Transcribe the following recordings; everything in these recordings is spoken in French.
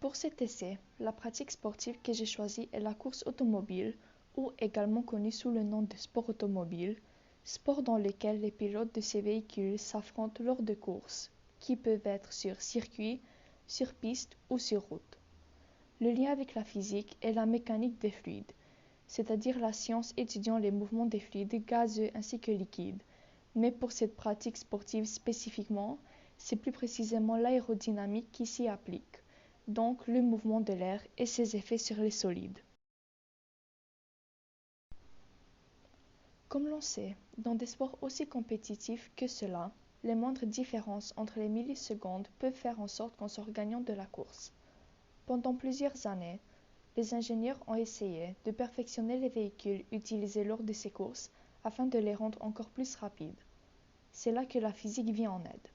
Pour cet essai, la pratique sportive que j'ai choisie est la course automobile, ou également connue sous le nom de sport automobile, sport dans lequel les pilotes de ces véhicules s'affrontent lors de courses, qui peuvent être sur circuit, sur piste ou sur route. Le lien avec la physique est la mécanique des fluides, c'est-à-dire la science étudiant les mouvements des fluides gazeux ainsi que liquides. Mais pour cette pratique sportive spécifiquement, c'est plus précisément l'aérodynamique qui s'y applique, donc le mouvement de l'air et ses effets sur les solides. Comme l'on sait, dans des sports aussi compétitifs que cela, les moindres différences entre les millisecondes peuvent faire en sorte qu'on sort gagnant de la course. Pendant plusieurs années, les ingénieurs ont essayé de perfectionner les véhicules utilisés lors de ces courses afin de les rendre encore plus rapides. C'est là que la physique vient en aide.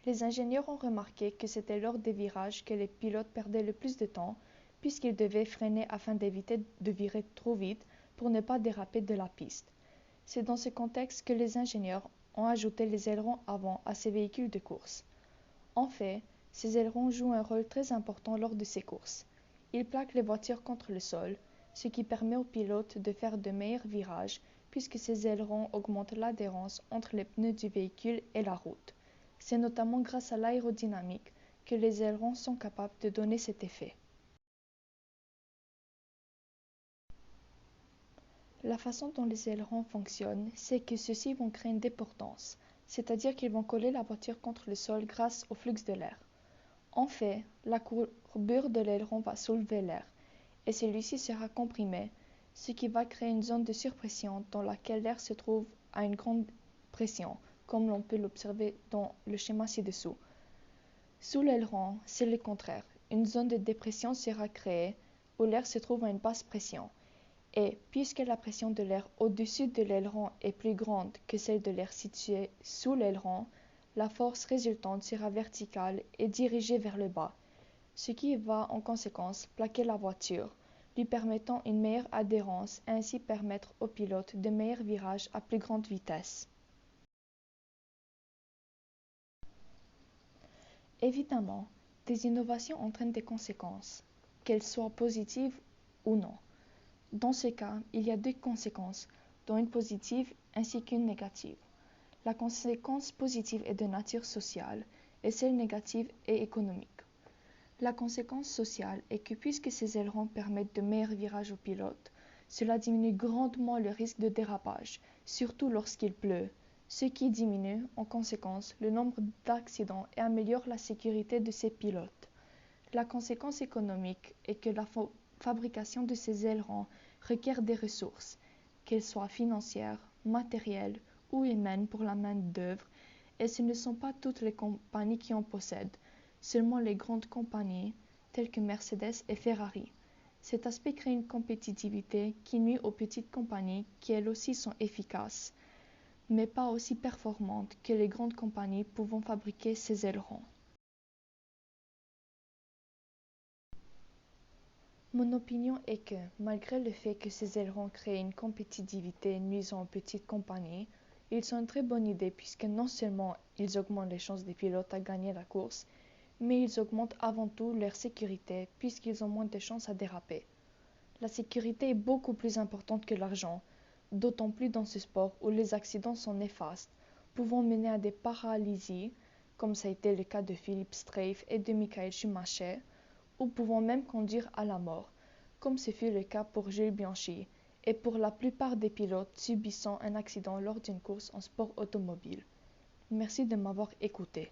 Les ingénieurs ont remarqué que c'était lors des virages que les pilotes perdaient le plus de temps, puisqu'ils devaient freiner afin d'éviter de virer trop vite pour ne pas déraper de la piste. C'est dans ce contexte que les ingénieurs ont ajouté les ailerons avant à ces véhicules de course. En fait, ces ailerons jouent un rôle très important lors de ces courses. Ils plaquent les voitures contre le sol, ce qui permet aux pilotes de faire de meilleurs virages, puisque ces ailerons augmentent l'adhérence entre les pneus du véhicule et la route. C'est notamment grâce à l'aérodynamique que les ailerons sont capables de donner cet effet. La façon dont les ailerons fonctionnent, c'est que ceux-ci vont créer une déportance, c'est-à-dire qu'ils vont coller la voiture contre le sol grâce au flux de l'air. En fait, la courbure de l'aileron va soulever l'air, et celui-ci sera comprimé, ce qui va créer une zone de surpression dans laquelle l'air se trouve à une grande pression, comme l'on peut l'observer dans le schéma ci-dessous. Sous l'aileron, c'est le contraire. Une zone de dépression sera créée où l'air se trouve à une basse pression. Et puisque la pression de l'air au-dessus de l'aileron est plus grande que celle de l'air situé sous l'aileron, la force résultante sera verticale et dirigée vers le bas, ce qui va en conséquence plaquer la voiture, lui permettant une meilleure adhérence et ainsi permettre au pilote de meilleurs virages à plus grande vitesse. Évidemment, des innovations entraînent des conséquences, qu'elles soient positives ou non. Dans ce cas, il y a deux conséquences, dont une positive ainsi qu'une négative. La conséquence positive est de nature sociale et celle négative est économique. La conséquence sociale est que puisque ces ailerons permettent de meilleurs virages aux pilotes, cela diminue grandement le risque de dérapage, surtout lorsqu'il pleut, ce qui diminue en conséquence le nombre d'accidents et améliore la sécurité de ces pilotes. La conséquence économique est que la fabrication de ces ailerons requiert des ressources, qu'elles soient financières, matérielles ou humaines pour la main-d'œuvre, et ce ne sont pas toutes les compagnies qui en possèdent, seulement les grandes compagnies telles que Mercedes et Ferrari. Cet aspect crée une compétitivité qui nuit aux petites compagnies qui elles aussi sont efficaces, mais pas aussi performantes que les grandes compagnies pouvant fabriquer ces ailerons. Mon opinion est que, malgré le fait que ces ailerons créent une compétitivité nuisant aux petites compagnies, ils sont une très bonne idée puisque non seulement ils augmentent les chances des pilotes à gagner la course, mais ils augmentent avant tout leur sécurité puisqu'ils ont moins de chances à déraper. La sécurité est beaucoup plus importante que l'argent, d'autant plus dans ce sport où les accidents sont néfastes, pouvant mener à des paralysies, comme ça a été le cas de Philippe Streiff et de Michael Schumacher, ou pouvant même conduire à la mort, comme ce fut le cas pour Jules Bianchi, et pour la plupart des pilotes subissant un accident lors d'une course en sport automobile. Merci de m'avoir écouté.